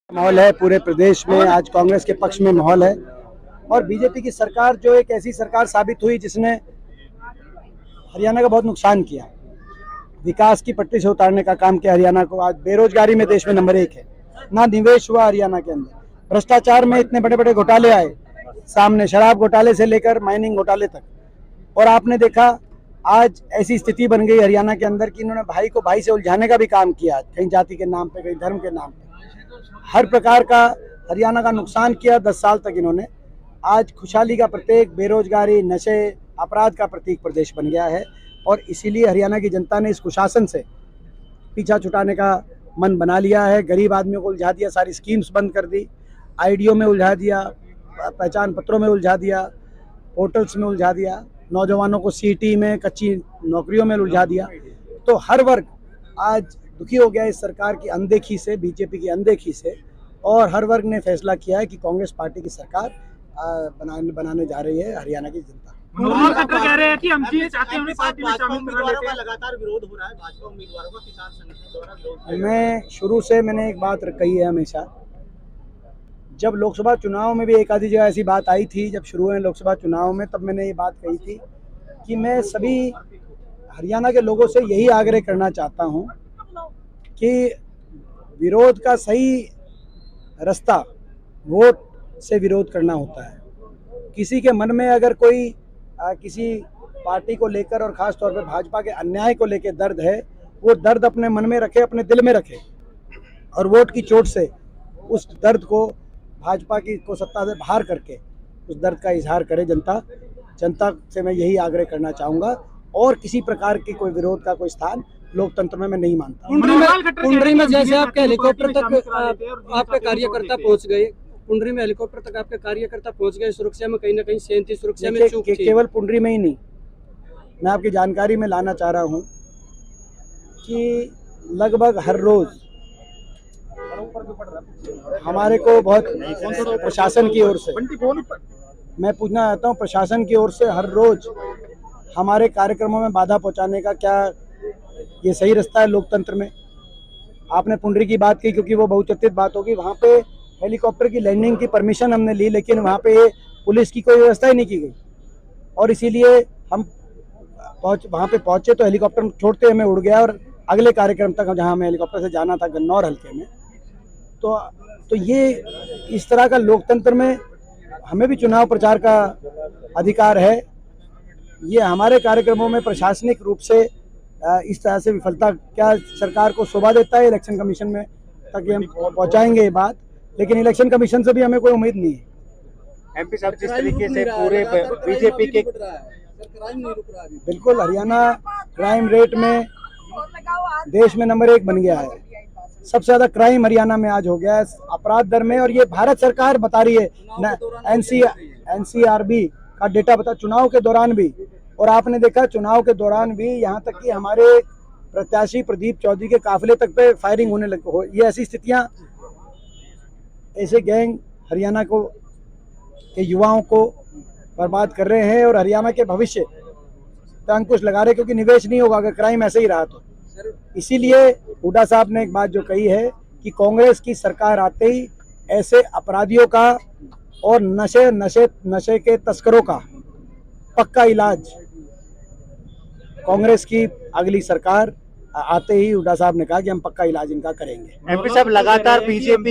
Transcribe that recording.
माहौल है पूरे प्रदेश में। आज कांग्रेस के पक्ष में माहौल है और बीजेपी की सरकार जो एक ऐसी सरकार साबित हुई जिसने हरियाणा का बहुत नुकसान किया, विकास की पटरी से उतारने का काम किया हरियाणा को। आज बेरोजगारी में देश में नंबर 1 है, ना निवेश हुआ हरियाणा के अंदर, भ्रष्टाचार में इतने बड़े बड़े घोटाले आए सामने, शराब घोटाले से लेकर माइनिंग घोटाले तक। और आपने देखा आज ऐसी स्थिति बन गई हरियाणा के अंदर कि इन्होंने भाई को भाई से उलझाने का भी काम किया, कहीं जाति के नाम पे, कहीं धर्म के नाम पे, हर प्रकार का हरियाणा का नुकसान किया 10 साल तक इन्होंने। आज खुशहाली का प्रतीक, बेरोजगारी, नशे, अपराध का प्रतीक प्रदेश बन गया है और इसीलिए हरियाणा की जनता ने इस कुशासन से पीछा छुटाने का मन बना लिया है। गरीब आदमियों को उलझा दिया, सारी स्कीम्स बंद कर दी, आईडीओ में उलझा दिया, पहचान पत्रों में उलझा दिया, पोर्टल्स में उलझा दिया, नौजवानों को सीटी में, कच्ची नौकरियों में उलझा दिया। तो हर वर्ग आज दुखी हो गया इस सरकार की अनदेखी से, बीजेपी की अनदेखी से, और हर वर्ग ने फैसला किया है कि कांग्रेस पार्टी की सरकार बनाने जा रही है हरियाणा की जनता। मनोहर खट्टर कह रहे हैं कि हम चीज चाहते हैं पार्टी में शामिल करा लेते हैं। लगातार विरोध हो रहा है भाजपा उम्मीदवारों का, किसान संगठन द्वारा विरोध। मैं शुरू से मैंने एक बात कही है हमेशा, जब लोकसभा चुनाव में भी एक आधी जगह ऐसी बात आई थी, जब शुरू हुए लोकसभा चुनाव में, तब मैंने ये बात कही थी कि मैं सभी हरियाणा के लोगों से यही आग्रह करना चाहता हूँ कि विरोध का सही रास्ता वोट से विरोध करना होता है। किसी के मन में अगर कोई किसी पार्टी को लेकर और ख़ास तौर पर भाजपा के अन्याय को लेकर दर्द है, वो दर्द अपने मन में रखे, अपने दिल में रखे और वोट की चोट से उस दर्द को, भाजपा की को सत्ता से बाहर करके उस दर्द का इजहार करे जनता से मैं यही आग्रह करना चाहूँगा। और किसी प्रकार की कोई विरोध का कोई स्थान लोकतंत्र में मैं नहीं मानता। कुंडरी में जैसे आपके हेलीकॉप्टर तक आपके कार्यकर्ता पहुंच गए, पुंडरी में हेलीकॉप्टर तक आपके कार्यकर्ता पहुंच गए, सुरक्षा में कहीं ना कहीं सेंती सुरक्षा में चूक थी। केवल पुंडरी में ही नहीं, मैं आपकी जानकारी में लाना चाह रहा हूं कि लगभग हर रोज हमारे को बहुत प्रशासन की ओर से, मैं पूछना चाहता हूं प्रशासन की ओर से हर रोज हमारे कार्यक्रमों में बाधा पहुंचाने का क्या ये सही रास्ता है लोकतंत्र में? आपने पुंडरी की बात की क्योंकि वो बहुचर्चित बात होगी। वहाँ पे हेलीकॉप्टर की लैंडिंग की परमिशन हमने ली, लेकिन वहाँ पे पुलिस की कोई व्यवस्था ही नहीं की गई और इसीलिए हम वहाँ पे पहुँचे तो हेलीकॉप्टर छोड़ते हमें उड़ गया और अगले कार्यक्रम तक जहाँ हमें हेलीकॉप्टर से जाना था गन्नौर हल्के में। तो ये इस तरह का लोकतंत्र में हमें भी चुनाव प्रचार का अधिकार है। ये हमारे कार्यक्रमों में प्रशासनिक रूप से इस तरह से विफलता क्या सरकार को शोभा देता है? इलेक्शन कमीशन में तक हम पहुंचाएंगे ये बात, लेकिन इलेक्शन कमीशन से भी हमें कोई उम्मीद नहीं है। एमपी साहब जिस तरीके से पूरे बीजेपी के बिल्कुल, हरियाणा क्राइम रेट में देश में नंबर 1 बन गया है। सबसे ज्यादा क्राइम हरियाणा में आज हो गया है अपराध दर में, और ये भारत सरकार बता रही है। एनसीआरबी का डेटा बता, चुनाव के दौरान भी, और आपने देखा चुनाव के दौरान भी यहाँ तक कि हमारे प्रत्याशी प्रदीप चौधरी के काफिले तक पे फायरिंग होने लगी। ये ऐसी स्थितियाँ, ऐसे गैंग हरियाणा को के युवाओं को बर्बाद कर रहे हैं और हरियाणा के भविष्य पर अंकुश लगा रहे, क्योंकि निवेश नहीं होगा अगर क्राइम ऐसे ही रहा तो। इसीलिए हुड्डा साहब ने एक बात जो कही है कि कांग्रेस की सरकार आते ही ऐसे अपराधियों का और नशे के तस्करों का पक्का इलाज, कांग्रेस की अगली सरकार आते ही हुड्डा साहब ने कहा कि हम पक्का इलाज इनका करेंगे। एमपी साहब लगातार बीजेपी